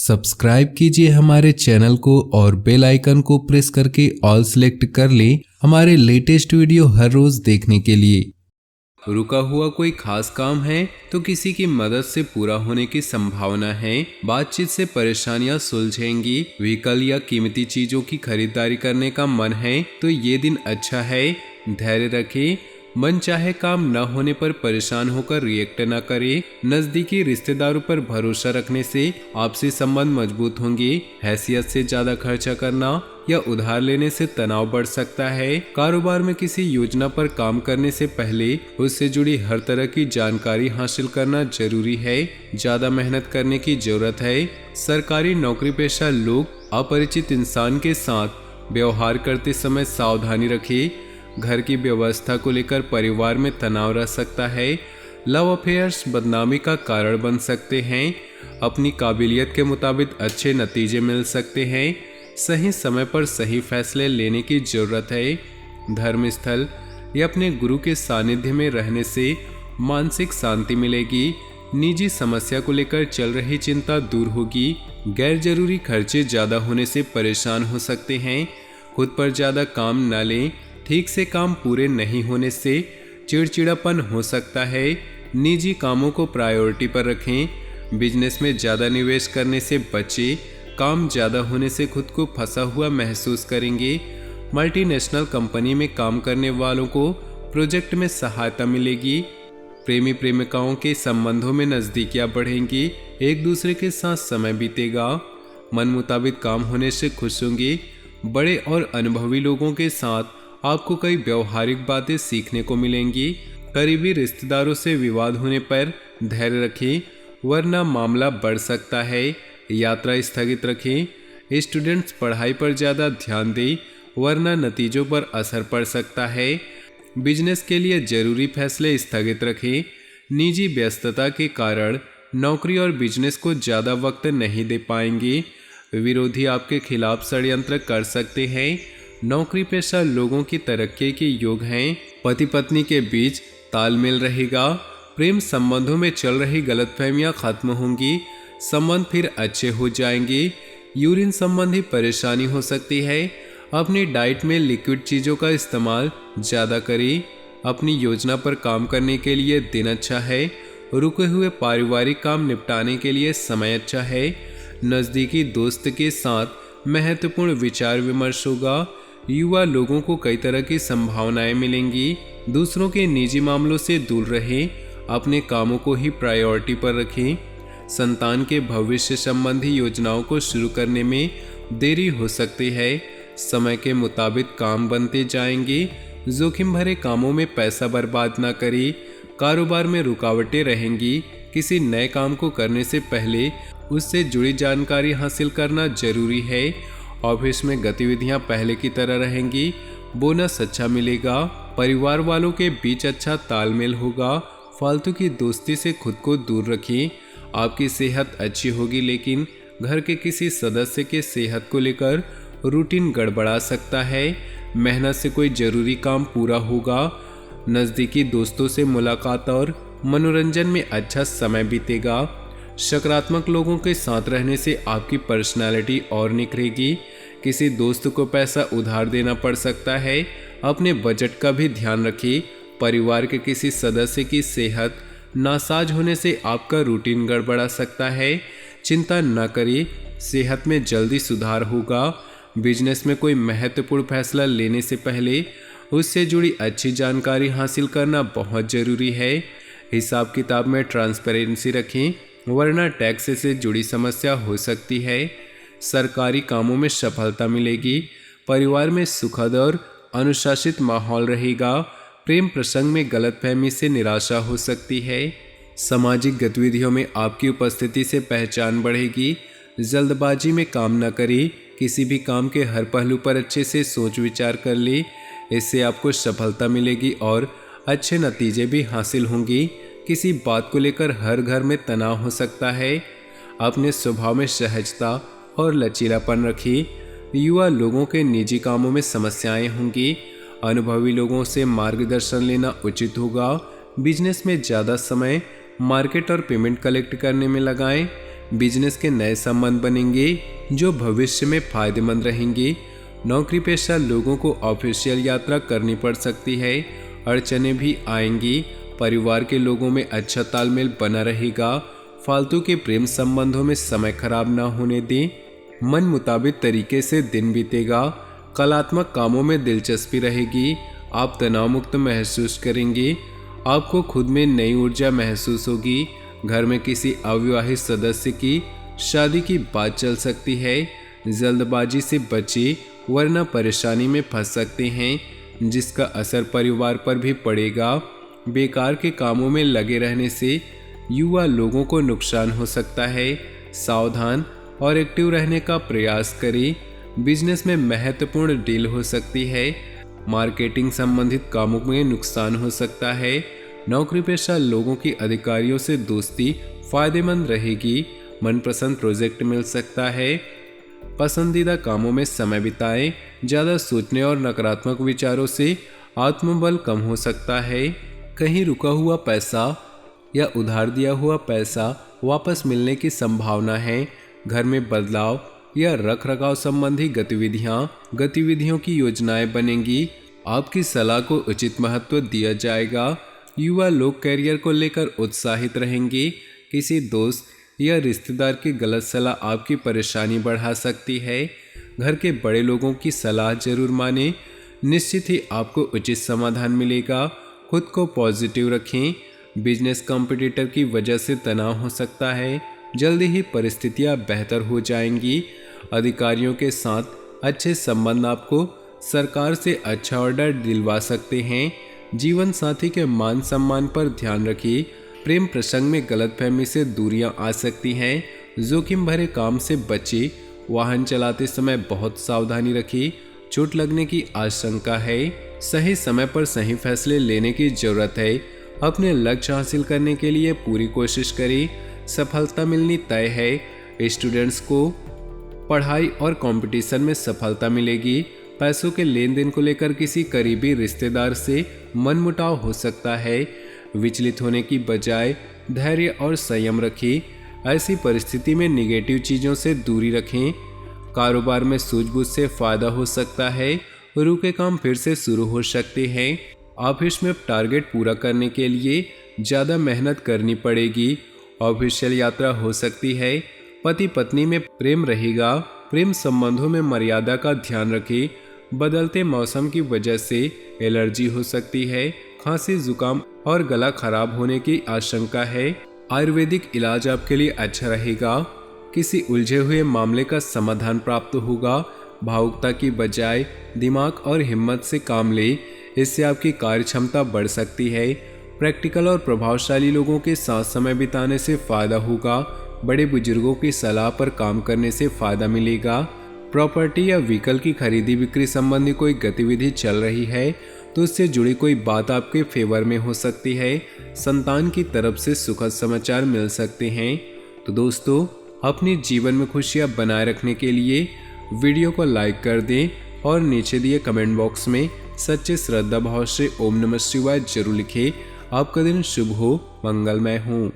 Subscribe कीजिए हमारे channel को और बेल आइकन को प्रेस करके ऑल सेलेक्ट कर लें हमारे लेटेस्ट वीडियो हर रोज देखने के लिए। रुका हुआ कोई खास काम है तो किसी की मदद से पूरा होने की संभावना है। बातचीत से परेशानियां सुलझेंगी। व्हीकल या कीमती चीजों की खरीदारी करने का मन है तो ये दिन अच्छा है। धैर्य रखें। मन चाहे काम न होने पर परेशान होकर रिएक्ट न करें। नजदीकी रिश्तेदारों पर भरोसा रखने से आपसी संबंध मजबूत होंगे। हैसियत से ज्यादा खर्चा करना या उधार लेने से तनाव बढ़ सकता है। कारोबार में किसी योजना पर काम करने से पहले उससे जुड़ी हर तरह की जानकारी हासिल करना जरूरी है। ज्यादा मेहनत करने की जरूरत है। सरकारी नौकरी पेशा लोग अपरिचित इंसान के साथ व्यवहार करते समय सावधानी रखें। घर की व्यवस्था को लेकर परिवार में तनाव रह सकता है। लव अफेयर्स बदनामी का कारण बन सकते हैं। अपनी काबिलियत के मुताबिक अच्छे नतीजे मिल सकते हैं। सही समय पर सही फैसले लेने की जरूरत है। धर्म स्थल या अपने गुरु के सानिध्य में रहने से मानसिक शांति मिलेगी। निजी समस्या को लेकर चल रही चिंता दूर होगी। गैर जरूरी खर्चे ज्यादा होने से परेशान हो सकते हैं। खुद पर ज्यादा काम न लें। ठीक से काम पूरे नहीं होने से चिड़चिड़ापन हो सकता है। निजी कामों को प्रायोरिटी पर रखें। बिजनेस में ज़्यादा निवेश करने से बचें। काम ज़्यादा होने से खुद को फंसा हुआ महसूस करेंगे। मल्टीनेशनल कंपनी में काम करने वालों को प्रोजेक्ट में सहायता मिलेगी। प्रेमी प्रेमिकाओं के संबंधों में नज़दीकियाँ बढ़ेंगी। एक दूसरे के साथ समय बीतेगा। मन मुताबिक काम होने से खुश होंगे। बड़े और अनुभवी लोगों के साथ आपको कई व्यवहारिक बातें सीखने को मिलेंगी। करीबी रिश्तेदारों से विवाद होने पर धैर्य रखें वरना मामला बढ़ सकता है। यात्रा स्थगित रखें। स्टूडेंट्स पढ़ाई पर ज़्यादा ध्यान दें वरना नतीजों पर असर पड़ सकता है। बिजनेस के लिए ज़रूरी फैसले स्थगित रखें। निजी व्यस्तता के कारण नौकरी और बिजनेस को ज़्यादा वक्त नहीं दे पाएंगे। विरोधी आपके खिलाफ षड्यंत्र कर सकते हैं। नौकरी पेशा लोगों की तरक्की के योग हैं। पति पत्नी के बीच तालमेल रहेगा। प्रेम संबंधों में चल रही गलतफहमियां खत्म होंगी। संबंध फिर अच्छे हो जाएंगे। यूरिन संबंधी परेशानी हो सकती है। अपनी डाइट में लिक्विड चीज़ों का इस्तेमाल ज़्यादा करें। अपनी योजना पर काम करने के लिए दिन अच्छा है। रुके हुए पारिवारिक काम निपटाने के लिए समय अच्छा है। नज़दीकी दोस्त के साथ महत्वपूर्ण विचार विमर्श होगा। युवा लोगों को कई तरह की संभावनाएं मिलेंगी। दूसरों के निजी मामलों से दूर रहें। अपने कामों को ही प्रायोरिटी पर रखें। संतान के भविष्य संबंधी योजनाओं को शुरू करने में देरी हो सकती है। समय के मुताबिक काम बनते जाएंगे। जोखिम भरे कामों में पैसा बर्बाद ना करें। कारोबार में रुकावटें रहेंगी। किसी नए काम को करने से पहले उससे जुड़ी जानकारी हासिल करना जरूरी है। ऑफिस में गतिविधियां पहले की तरह रहेंगी। बोनस अच्छा मिलेगा। परिवार वालों के बीच अच्छा तालमेल होगा। फालतू की दोस्ती से खुद को दूर रखें। आपकी सेहत अच्छी होगी लेकिन घर के किसी सदस्य के सेहत को लेकर रूटीन गड़बड़ा सकता है। मेहनत से कोई जरूरी काम पूरा होगा। नज़दीकी दोस्तों से मुलाकात और मनोरंजन में अच्छा समय बीतेगा। सकारात्मक लोगों के साथ रहने से आपकी पर्सनालिटी और निखरेगी। किसी दोस्त को पैसा उधार देना पड़ सकता है। अपने बजट का भी ध्यान रखिए। परिवार के किसी सदस्य की सेहत नासाज होने से आपका रूटीन गड़बड़ा सकता है। चिंता न करिए, सेहत में जल्दी सुधार होगा। बिजनेस में कोई महत्वपूर्ण फैसला लेने से पहले उससे जुड़ी अच्छी जानकारी हासिल करना बहुत ज़रूरी है। हिसाब किताब में ट्रांसपेरेंसी रखें वरना टैक्स से जुड़ी समस्या हो सकती है। सरकारी कामों में सफलता मिलेगी। परिवार में सुखद और अनुशासित माहौल रहेगा। प्रेम प्रसंग में गलतफहमी से निराशा हो सकती है। सामाजिक गतिविधियों में आपकी उपस्थिति से पहचान बढ़ेगी। जल्दबाजी में काम न करें। किसी भी काम के हर पहलू पर अच्छे से सोच विचार कर ले। इससे आपको सफलता मिलेगी और अच्छे नतीजे भी हासिल होंगी। किसी बात को लेकर हर घर में तनाव हो सकता है। अपने स्वभाव में सहजता और लचीलापन रखिए। युवा लोगों के निजी कामों में समस्याएं होंगी। अनुभवी लोगों से मार्गदर्शन लेना उचित होगा। बिजनेस में ज़्यादा समय मार्केट और पेमेंट कलेक्ट करने में लगाएं। बिजनेस के नए संबंध बनेंगे जो भविष्य में फायदेमंद रहेंगे। नौकरी पेशा लोगों को ऑफिशियल यात्रा करनी पड़ सकती है। अड़चने भी आएंगी। परिवार के लोगों में अच्छा तालमेल बना रहेगा। फालतू के प्रेम संबंधों में समय खराब ना होने दें। मन मुताबिक तरीके से दिन बीतेगा। कलात्मक कामों में दिलचस्पी रहेगी। आप तनाव मुक्त महसूस करेंगे। आपको खुद में नई ऊर्जा महसूस होगी। घर में किसी अविवाहित सदस्य की शादी की बात चल सकती है। जल्दबाजी से बचे वरना परेशानी में फंस सकते हैं जिसका असर परिवार पर भी पड़ेगा। बेकार के कामों में लगे रहने से युवा लोगों को नुकसान हो सकता है। सावधान और एक्टिव रहने का प्रयास करें। बिजनेस में महत्वपूर्ण डील हो सकती है। मार्केटिंग संबंधित कामों में नुकसान हो सकता है। नौकरी पेशा लोगों की अधिकारियों से दोस्ती फायदेमंद रहेगी। मनपसंद प्रोजेक्ट मिल सकता है। पसंदीदा कामों में समय बिताएं। ज़्यादा सोचने और नकारात्मक विचारों से आत्मबल कम हो सकता है। कहीं रुका हुआ पैसा या उधार दिया हुआ पैसा वापस मिलने की संभावना है। घर में बदलाव या रख रखाव संबंधी गतिविधियों की योजनाएं बनेंगी। आपकी सलाह को उचित महत्व दिया जाएगा। युवा लोग कैरियर को लेकर उत्साहित रहेंगे। किसी दोस्त या रिश्तेदार की गलत सलाह आपकी परेशानी बढ़ा सकती है। घर के बड़े लोगों की सलाह जरूर मानें। निश्चित ही आपको उचित समाधान मिलेगा। खुद को पॉजिटिव रखें। बिजनेस कॉम्पिटिटर की वजह से तनाव हो सकता है। जल्दी ही परिस्थितियां बेहतर हो जाएंगी। अधिकारियों के साथ अच्छे संबंध आपको सरकार से अच्छा ऑर्डर दिलवा सकते हैं। जीवन साथी के मान सम्मान पर ध्यान रखिए। प्रेम प्रसंग में गलतफहमी से दूरियां आ सकती हैं। जोखिम भरे काम से बचे। वाहन चलाते समय बहुत सावधानी रखिए। चोट लगने की आशंका है। सही समय पर सही फैसले लेने की जरूरत है। अपने लक्ष्य हासिल करने के लिए पूरी कोशिश करें। सफलता मिलनी तय है। स्टूडेंट्स को पढ़ाई और कंपटीशन में सफलता मिलेगी। पैसों के लेन देन को लेकर किसी करीबी रिश्तेदार से मनमुटाव हो सकता है। विचलित होने की बजाय धैर्य और संयम रखें। ऐसी परिस्थिति में निगेटिव चीज़ों से दूरी रखें। कारोबार में सूझबूझ से फायदा हो सकता है। रुके काम फिर से शुरू हो सकते हैं। ऑफिस में टारगेट पूरा करने के लिए ज़्यादा मेहनत करनी पड़ेगी। ऑफिशियल यात्रा हो सकती है। पति पत्नी में प्रेम रहेगा। प्रेम संबंधों में मर्यादा का ध्यान रखें। बदलते मौसम की वजह से एलर्जी हो सकती है। खांसी, जुकाम और गला खराब होने की आशंका है। आयुर्वेदिक इलाज आपके लिए अच्छा रहेगा। किसी उलझे हुए मामले का समाधान प्राप्त होगा। भावुकता की बजाय दिमाग और हिम्मत से काम ले। इससे आपकी कार्य क्षमता बढ़ सकती है। प्रैक्टिकल और प्रभावशाली लोगों के साथ समय बिताने से फायदा होगा। बड़े बुजुर्गों की सलाह पर काम करने से फायदा मिलेगा। प्रॉपर्टी या व्हीकल की खरीदी बिक्री संबंधी कोई गतिविधि चल रही है तो उससे जुड़ी कोई बात आपके फेवर में हो सकती है। संतान की तरफ से सुखद समाचार मिल सकते हैं। तो दोस्तों, अपने जीवन में खुशियां बनाए रखने के लिए वीडियो को लाइक कर दें और नीचे दिए कमेंट बॉक्स में सच्चे श्रद्धा भाव से ओम नमः शिवाय जरूर लिखें। आपका दिन शुभ हो, मंगलमय हो।